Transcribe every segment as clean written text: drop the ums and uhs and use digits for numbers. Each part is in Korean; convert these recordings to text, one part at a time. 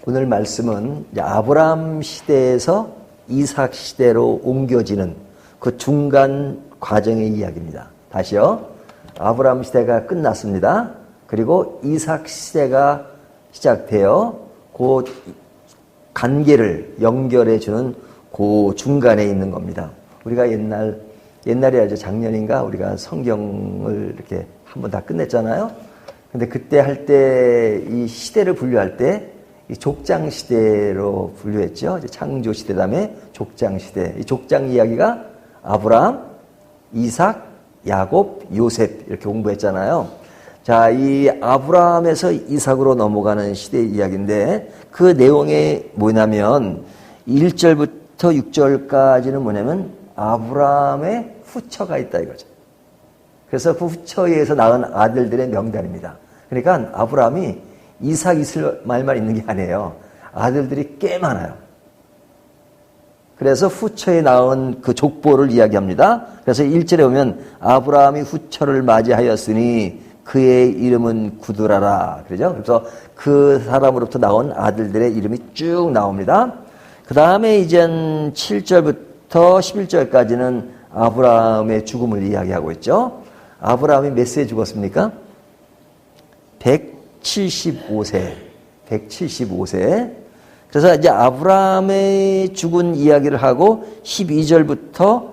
오늘 말씀은 이제 아브라함 시대에서 이삭 시대로 옮겨지는 그 중간 과정의 이야기입니다. 다시요. 아브라함 시대가 끝났습니다. 그리고 이삭 시대가 시작되어 그 관계를 연결해주는 그 중간에 있는 겁니다. 우리가 옛날에 아주 작년인가 우리가 성경을 이렇게 한번 다 끝냈잖아요. 근데 그때 할 때 이 시대를 분류할 때 이 족장 시대로 분류했죠. 이제 창조 시대 다음에 족장 시대. 이 족장 이야기가 아브라함, 이삭, 야곱, 요셉 이렇게 공부했잖아요. 자, 이 아브라함에서 이삭으로 넘어가는 시대의 이야기인데 그 내용이 뭐냐면 1절부터 6절까지는 뭐냐면 아브라함의 후처가 있다 이거죠. 그래서 그 후처에 의해서 낳은 아들들의 명단입니다. 그러니까 아브라함이 이삭 이스마엘만 있는 게 아니에요. 아들들이 꽤 많아요. 그래서 후처에 낳은 그 족보를 이야기합니다. 그래서 1절에 보면 아브라함이 후처를 맞이하였으니 그의 이름은 구두라라. 그러죠? 그래서 그 사람으로부터 나온 아들들의 이름이 쭉 나옵니다. 그 다음에 이젠 7절부터 11절까지는 아브라함의 죽음을 이야기하고 있죠. 아브라함이 몇 세에 죽었습니까? 175세. 그래서 이제 아브라함의 죽은 이야기를 하고 12절부터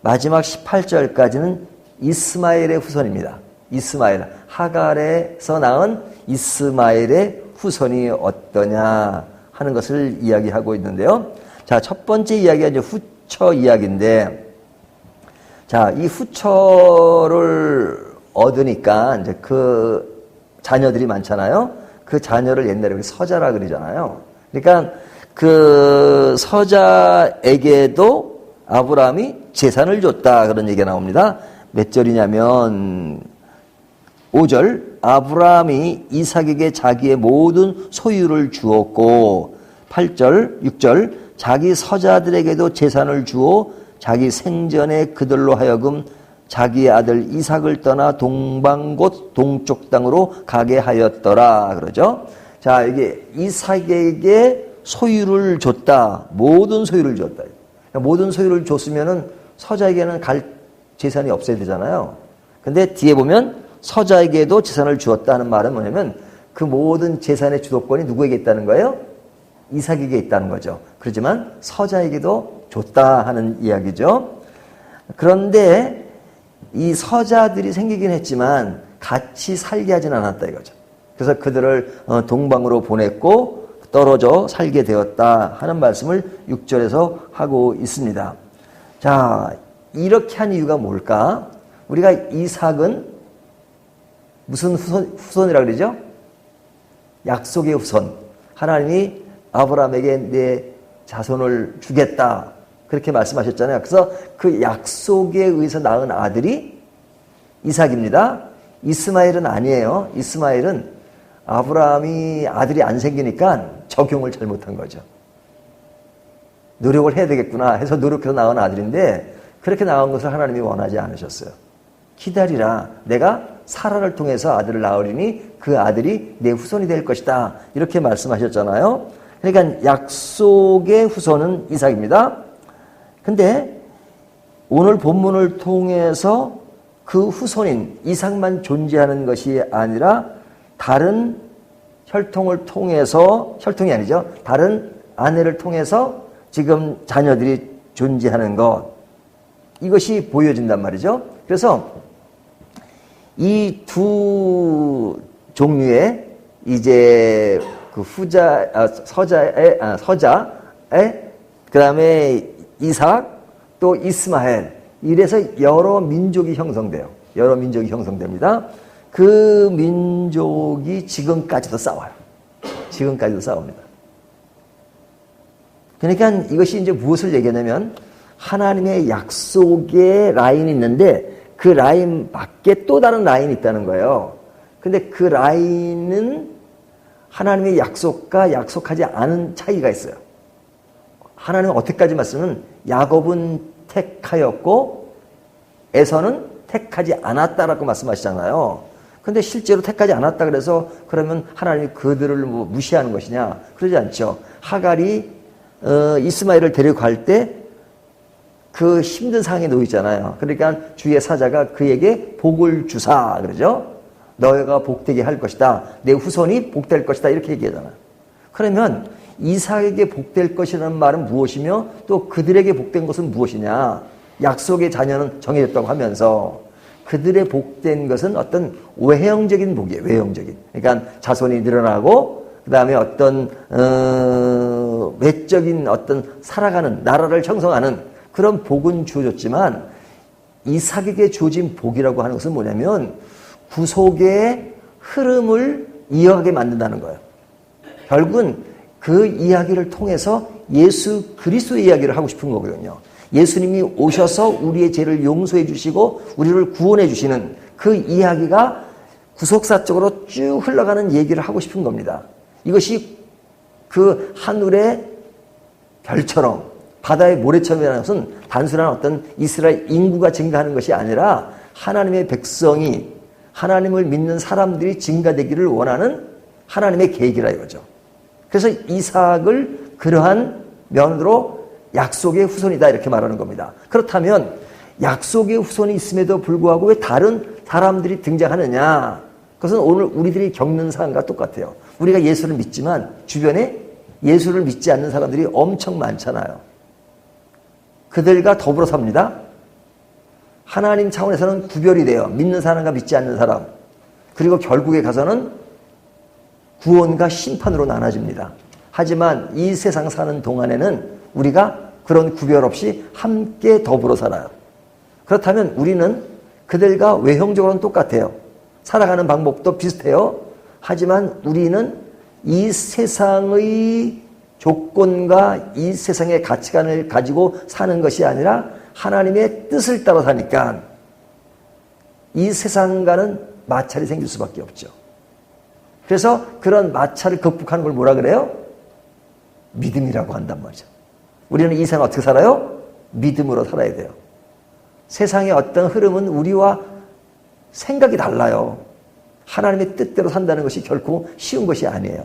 마지막 18절까지는 이스마엘의 후손입니다. 이스마엘, 하갈에서 낳은 이스마엘의 후손이 어떠냐 하는 것을 이야기하고 있는데요. 자, 첫 번째 이야기가 이제 후처 이야기인데, 자, 이 후처를 얻으니까 이제 그 자녀들이 많잖아요. 그 자녀를 옛날에 우리 서자라 그러잖아요. 그러니까 그 서자에게도 아브라함이 재산을 줬다 그런 얘기가 나옵니다. 몇 절이냐면 5절 아브라함이 이삭에게 자기의 모든 소유를 주었고 8절 6절 자기 서자들에게도 재산을 주어 자기 생전에 그들로 하여금 자기의 아들 이삭을 떠나 동방 곧 동쪽 땅으로 가게 하였더라 그러죠. 자, 이게 이삭에게 소유를 줬다. 모든 소유를 줬다. 모든 소유를 줬으면은 서자에게는 갈 재산이 없어야 되잖아요. 근데 뒤에 보면 서자에게도 재산을 주었다는 말은 뭐냐면 그 모든 재산의 주도권이 누구에게 있다는 거예요? 이삭에게 있다는 거죠. 그렇지만 서자에게도 줬다 하는 이야기죠. 그런데 이 서자들이 생기긴 했지만 같이 살게 하진 않았다 이거죠. 그래서 그들을 동방으로 보냈고 떨어져 살게 되었다 하는 말씀을 6절에서 하고 있습니다. 자, 이렇게 한 이유가 뭘까? 우리가 이삭은 무슨 후손이라고 그러죠? 약속의 후손. 하나님이 아브라함에게 내 자손을 주겠다. 그렇게 말씀하셨잖아요. 그래서 그 약속에 의해서 낳은 아들이 이삭입니다. 이스마엘은 아니에요. 이스마엘은 아브라함이 아들이 안 생기니까 적용을 잘못한 거죠. 노력을 해야 되겠구나 해서 노력해서 낳은 아들인데 그렇게 낳은 것을 하나님이 원하지 않으셨어요. 기다리라. 내가 사라를 통해서 아들을 낳으리니 그 아들이 내 후손이 될 것이다. 이렇게 말씀하셨잖아요. 그러니까 약속의 후손은 이삭입니다. 근데 오늘 본문을 통해서 그 후손인 이삭만 존재하는 것이 아니라 다른 혈통을 통해서, 혈통이 아니죠. 다른 아내를 통해서 지금 자녀들이 존재하는 것. 이것이 보여진단 말이죠. 그래서 이 두 종류의 이제 그 서자의, 그 다음에 이삭, 또 이스마엘. 이래서 여러 민족이 형성돼요. 여러 민족이 형성됩니다. 그 민족이 지금까지도 싸워요. 지금까지도 싸웁니다. 그러니까 이것이 이제 무엇을 얘기하냐면 하나님의 약속의 라인이 있는데 그 라인 밖에 또 다른 라인이 있다는 거예요. 근데 그 라인은 하나님의 약속과 약속하지 않은 차이가 있어요. 하나님은 어떻게까지 말씀은 야곱은 택하였고 에서는 택하지 않았다라고 말씀하시잖아요. 근데 실제로 택하지 않았다 그래서 그러면 하나님이 그들을 뭐 무시하는 것이냐? 그러지 않죠. 하갈이 이스마엘을 데려갈 때 그 힘든 상황에 놓이잖아요. 그러니까 주의 사자가 그에게 복을 주사 그러죠. 너희가 복되게 할 것이다. 내 후손이 복될 것이다. 이렇게 얘기하잖아요. 그러면 이삭에게 복될 것이라는 말은 무엇이며 또 그들에게 복된 것은 무엇이냐? 약속의 자녀는 정해졌다고 하면서 그들의 복된 것은 어떤 외형적인 복이에요. 외형적인. 그러니까 자손이 늘어나고 그다음에 어떤 외적인 어떤 살아가는 나라를 형성하는 그런 복은 주어졌지만 이삭에게 주어진 복이라고 하는 것은 뭐냐면 구속의 흐름을 이어가게 만든다는 거예요. 결국은 그 이야기를 통해서 예수 그리스도의 이야기를 하고 싶은 거거든요. 예수님이 오셔서 우리의 죄를 용서해 주시고 우리를 구원해 주시는 그 이야기가 구속사적으로 쭉 흘러가는 얘기를 하고 싶은 겁니다. 이것이 그 하늘의 별처럼 바다의 모래처럼이라는 것은 단순한 어떤 이스라엘 인구가 증가하는 것이 아니라 하나님의 백성이 하나님을 믿는 사람들이 증가되기를 원하는 하나님의 계획이라 이거죠. 그래서 이삭을 그러한 면으로 약속의 후손이다 이렇게 말하는 겁니다. 그렇다면 약속의 후손이 있음에도 불구하고 왜 다른 사람들이 등장하느냐? 그것은 오늘 우리들이 겪는 상황과 똑같아요. 우리가 예수를 믿지만 주변에 예수를 믿지 않는 사람들이 엄청 많잖아요. 그들과 더불어 삽니다. 하나님 차원에서는 구별이 돼요. 믿는 사람과 믿지 않는 사람. 그리고 결국에 가서는 구원과 심판으로 나눠집니다. 하지만 이 세상 사는 동안에는 우리가 그런 구별 없이 함께 더불어 살아요. 그렇다면 우리는 그들과 외형적으로는 똑같아요. 살아가는 방법도 비슷해요. 하지만 우리는 이 세상의 조건과 이 세상의 가치관을 가지고 사는 것이 아니라 하나님의 뜻을 따라 사니까 이 세상과는 마찰이 생길 수밖에 없죠. 그래서 그런 마찰을 극복하는 걸 뭐라 그래요? 믿음이라고 한단 말이죠. 우리는 이 세상 어떻게 살아요? 믿음으로 살아야 돼요. 세상의 어떤 흐름은 우리와 생각이 달라요. 하나님의 뜻대로 산다는 것이 결코 쉬운 것이 아니에요.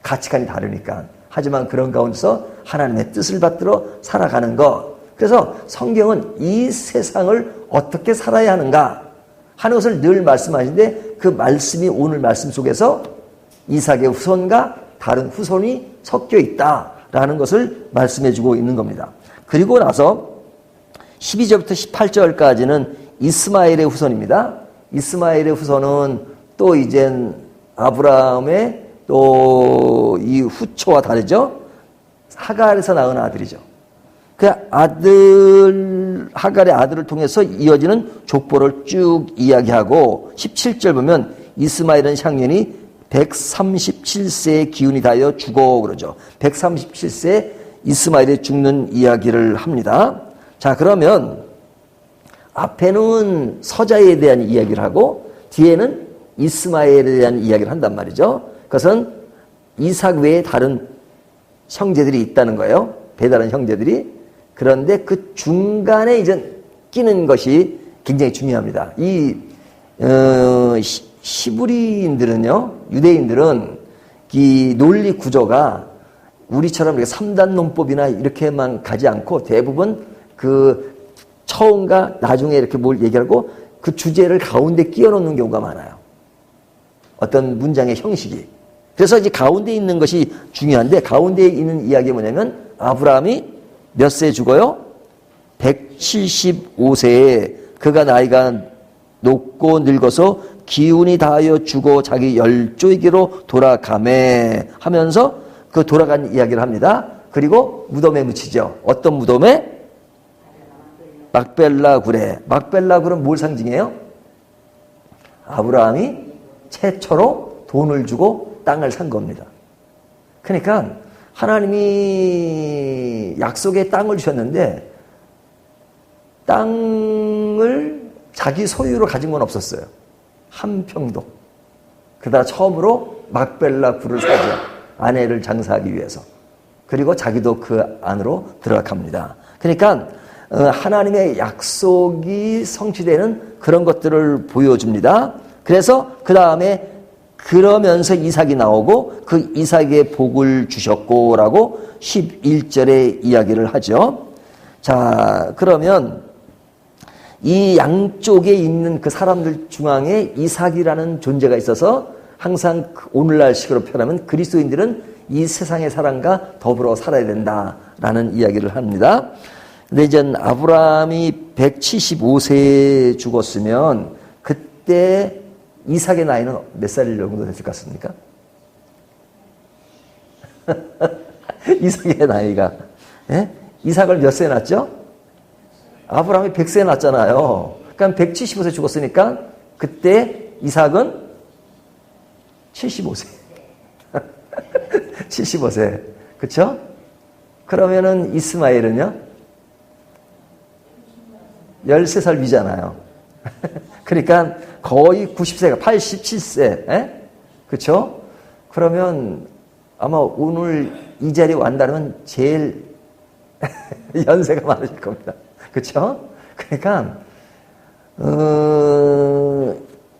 가치관이 다르니까. 하지만 그런 가운데서 하나님의 뜻을 받들어 살아가는 것. 그래서 성경은 이 세상을 어떻게 살아야 하는가 하는 것을 늘 말씀하시는데 그 말씀이 오늘 말씀 속에서 이삭의 후손과 다른 후손이 섞여 있다라는 것을 말씀해주고 있는 겁니다. 그리고 나서 12절부터 18절까지는 이스마엘의 후손입니다. 이스마엘의 후손은 또 이젠 아브라함의 또 이 후초와 다르죠. 하갈에서 낳은 아들이죠. 그 아들 하갈의 아들을 통해서 이어지는 족보를 쭉 이야기하고 17절 보면 이스마엘은 향년이 137세의 기운이 닿여 죽어 그러죠. 137세에 이스마엘이 죽는 이야기를 합니다. 자, 그러면 앞에는 서자에 대한 이야기를 하고 뒤에는 이스마엘에 대한 이야기를 한단 말이죠. 그것은 이삭 외에 다른 형제들이 있다는 거예요. 배다른 형제들이. 그런데 그 중간에 이제 끼는 것이 굉장히 중요합니다. 이 히브리인들은요, 유대인들은 이 논리 구조가 우리처럼 이렇게 3단 논법이나 이렇게만 가지 않고 대부분 그 처음과 나중에 이렇게 뭘 얘기하고 그 주제를 가운데 끼워 넣는 경우가 많아요. 어떤 문장의 형식이. 그래서 이제 가운데 있는 것이 중요한데 가운데 있는 이야기가 뭐냐면 아브라함이 몇 세에 죽어요? 175세에 그가 나이가 높고 늙어서 기운이 다하여 죽어 자기 열조에게로 돌아가매 하면서 그 돌아간 이야기를 합니다. 그리고 무덤에 묻히죠. 어떤 무덤에? 막벨라 굴에. 막벨라 굴은 뭘 상징해요? 아브라함이 최초로 돈을 주고 땅을 산 겁니다. 그러니까 하나님이 약속의 땅을 주셨는데 땅을 자기 소유로 가진 건 없었어요. 한 평도. 그러다 처음으로 막벨라 굴을 사죠. 아내를 장사하기 위해서. 그리고 자기도 그 안으로 들어갑니다. 그러니까 하나님의 약속이 성취되는 그런 것들을 보여줍니다. 그래서 그 다음에 그러면서 이삭이 나오고 그 이삭의 복을 주셨고라고 11절에 이야기를 하죠. 자, 그러면 이 양쪽에 있는 그 사람들 중앙에 이삭이라는 존재가 있어서 항상 오늘날 식으로 표현하면 그리스도인들은 이 세상의 사람과 더불어 살아야 된다라는 이야기를 합니다. 근데 이제 아브라함이 175세에 죽었으면 그때 이삭의 나이는 몇 살 정도 됐을 것 같습니까? 이삭의 나이가. 예? 이삭을 몇 세에 낳았죠? 아브라함이 100세에 낳았잖아요. 그러니까 175세 죽었으니까 그때 이삭은 75세. 75세. 그쵸? 그러면은 이스마엘은요? 13살 위잖아요. 그러니까 거의 90세가 87세. 에? 그쵸? 그러면 아마 오늘 이 자리에 왔다면 제일 연세가 많으실 겁니다. 그쵸? 그러니까,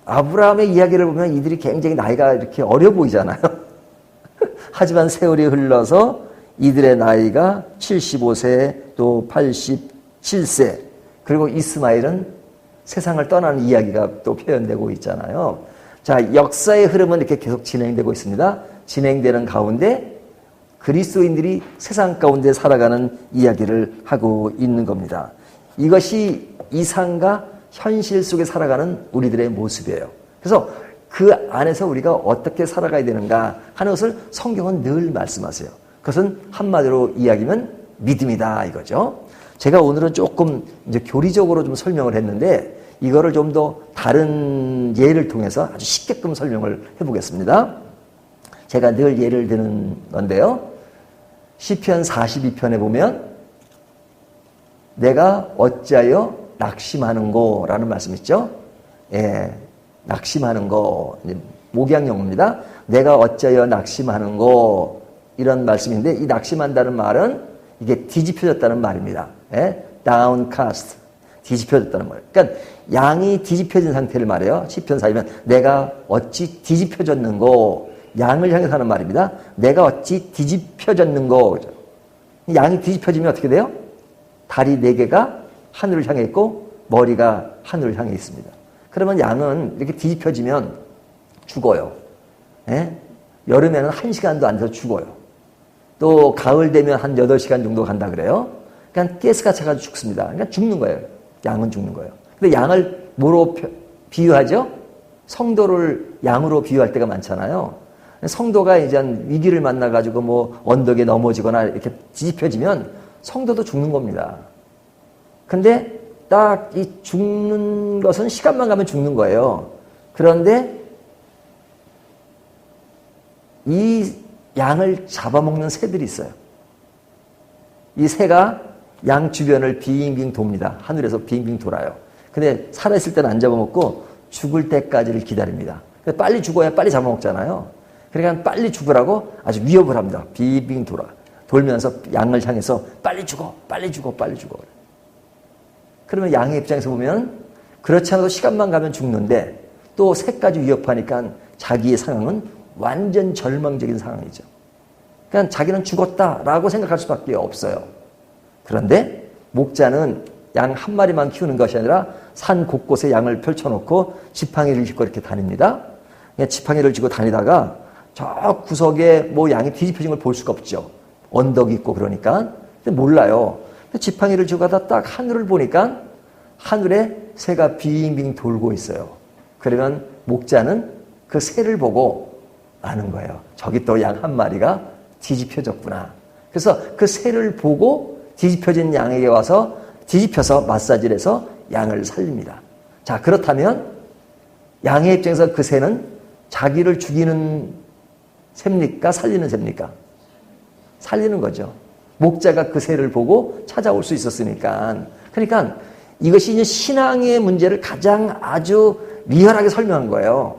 아브라함의 이야기를 보면 이들이 굉장히 나이가 이렇게 어려 보이잖아요. 하지만 세월이 흘러서 이들의 나이가 75세 또 87세 그리고 이스마엘은 세상을 떠나는 이야기가 또 표현되고 있잖아요. 자, 역사의 흐름은 이렇게 계속 진행되고 있습니다. 진행되는 가운데 그리스도인들이 세상 가운데 살아가는 이야기를 하고 있는 겁니다. 이것이 이상과 현실 속에 살아가는 우리들의 모습이에요. 그래서 그 안에서 우리가 어떻게 살아가야 되는가 하는 것을 성경은 늘 말씀하세요. 그것은 한마디로 이야기하면 믿음이다 이거죠. 제가 오늘은 조금 이제 교리적으로 좀 설명을 했는데 이거를 좀 더 다른 예를 통해서 아주 쉽게끔 설명을 해보겠습니다. 제가 늘 예를 드는 건데요. 시편 42편에 보면 내가 어찌하여 낙심하는고라는 말씀 있죠. 예, 낙심하는 거 목양용어입니다. 내가 어찌하여 낙심하는고 이런 말씀인데 이 낙심한다는 말은 이게 뒤집혀졌다는 말입니다. 예? downcast 뒤집혀졌다는 말. 그러니까 양이 뒤집혀진 상태를 말해요. 시편 42편 내가 어찌 뒤집혀졌는고 양을 향해서 하는 말입니다. 내가 어찌 뒤집혀졌는고 양이 뒤집혀지면 어떻게 돼요? 다리 4개가 하늘을 향해 있고 머리가 하늘을 향해 있습니다. 그러면 양은 이렇게 뒤집혀지면 죽어요. 예? 여름에는 1시간도 안 돼서 죽어요. 또 가을 되면 한 8시간 정도 간다 그래요. 그러니까 가스가 차가지고 죽습니다. 그러니까 죽는 거예요. 양은 죽는 거예요. 근데 양을 뭐로 비유하죠? 성도를 양으로 비유할 때가 많잖아요. 성도가 이제 위기를 만나가지고 뭐 언덕에 넘어지거나 이렇게 뒤집혀지면 성도도 죽는 겁니다. 근데 딱 이 죽는 것은 시간만 가면 죽는 거예요. 그런데 이 양을 잡아먹는 새들이 있어요. 이 새가 양 주변을 빙빙 돕니다. 하늘에서 빙빙 돌아요. 근데 살아있을 때는 안 잡아먹고 죽을 때까지를 기다립니다. 빨리 죽어야 빨리 잡아먹잖아요. 그러니까 빨리 죽으라고 아주 위협을 합니다. 빙빙 돌면서 양을 향해서 빨리 죽어, 빨리 죽어, 빨리 죽어. 그러면 양의 입장에서 보면 그렇지 않아도 시간만 가면 죽는데 또 새까지 위협하니까 자기의 상황은 완전 절망적인 상황이죠. 그러니까 자기는 죽었다라고 생각할 수밖에 없어요. 그런데 목자는 양 한 마리만 키우는 것이 아니라 산 곳곳에 양을 펼쳐놓고 지팡이를 짚고 이렇게 다닙니다. 지팡이를 짚고 다니다가 저 구석에 뭐 양이 뒤집혀진 걸 볼 수가 없죠. 언덕이 있고 그러니까. 근데 몰라요. 지팡이를 쥐고 가다 딱 하늘을 보니까 하늘에 새가 빙빙 돌고 있어요. 그러면 목자는 그 새를 보고 아는 거예요. 저기 또 양 한 마리가 뒤집혀졌구나. 그래서 그 새를 보고 뒤집혀진 양에게 와서 뒤집혀서 마사지를 해서 양을 살립니다. 자, 그렇다면 양의 입장에서 그 새는 자기를 죽이는 셉니까? 살리는 셉니까? 살리는 거죠. 목자가 그 새를 보고 찾아올 수 있었으니까. 그러니까 이것이 이제 신앙의 문제를 가장 아주 리얼하게 설명한 거예요.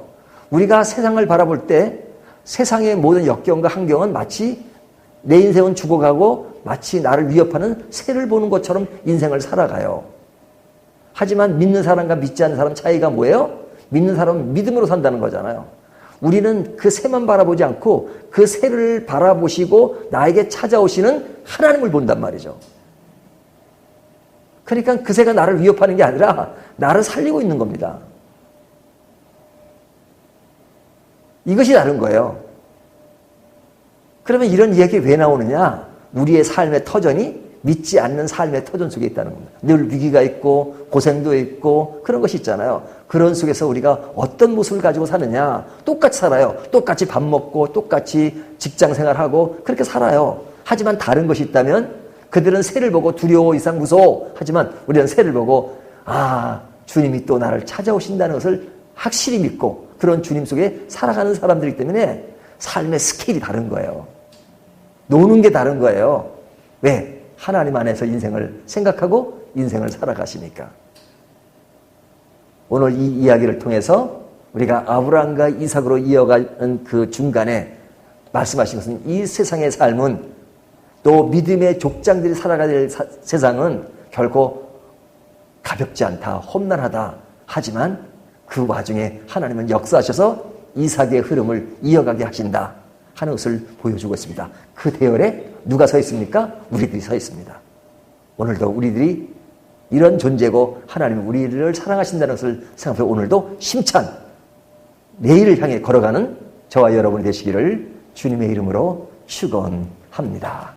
우리가 세상을 바라볼 때 세상의 모든 역경과 환경은 마치 내 인생은 죽어가고 마치 나를 위협하는 새를 보는 것처럼 인생을 살아가요. 하지만 믿는 사람과 믿지 않는 사람 차이가 뭐예요? 믿는 사람은 믿음으로 산다는 거잖아요. 우리는 그 새만 바라보지 않고 그 새를 바라보시고 나에게 찾아오시는 하나님을 본단 말이죠. 그러니까 그 새가 나를 위협하는 게 아니라 나를 살리고 있는 겁니다. 이것이 다른 거예요. 그러면 이런 이야기가 왜 나오느냐? 우리의 삶의 터전이 믿지 않는 삶의 터전 속에 있다는 겁니다. 늘 위기가 있고 고생도 있고 그런 것이 있잖아요. 그런 속에서 우리가 어떤 모습을 가지고 사느냐? 똑같이 살아요. 똑같이 밥 먹고 똑같이 직장 생활하고 그렇게 살아요. 하지만 다른 것이 있다면 그들은 새를 보고 두려워 이상 무서워. 하지만 우리는 새를 보고 주님이 또 나를 찾아오신다는 것을 확실히 믿고 그런 주님 속에 살아가는 사람들이기 때문에 삶의 스케일이 다른 거예요. 노는 게 다른 거예요. 왜? 하나님 안에서 인생을 생각하고 인생을 살아가시니까. 오늘 이 이야기를 통해서 우리가 아브라함과 이삭으로 이어가는 그 중간에 말씀하신 것은 이 세상의 삶은 또 믿음의 족장들이 살아가야 될 세상은 결코 가볍지 않다, 험난하다. 하지만 그 와중에 하나님은 역사하셔서 이삭의 흐름을 이어가게 하신다 하는 것을 보여주고 있습니다. 그 대열에 누가 서 있습니까? 우리들이 서 있습니다. 오늘도 우리들이 이런 존재고 하나님은 우리를 사랑하신다는 것을 생각해 오늘도 힘찬 내일을 향해 걸어가는 저와 여러분이 되시기를 주님의 이름으로 축원합니다.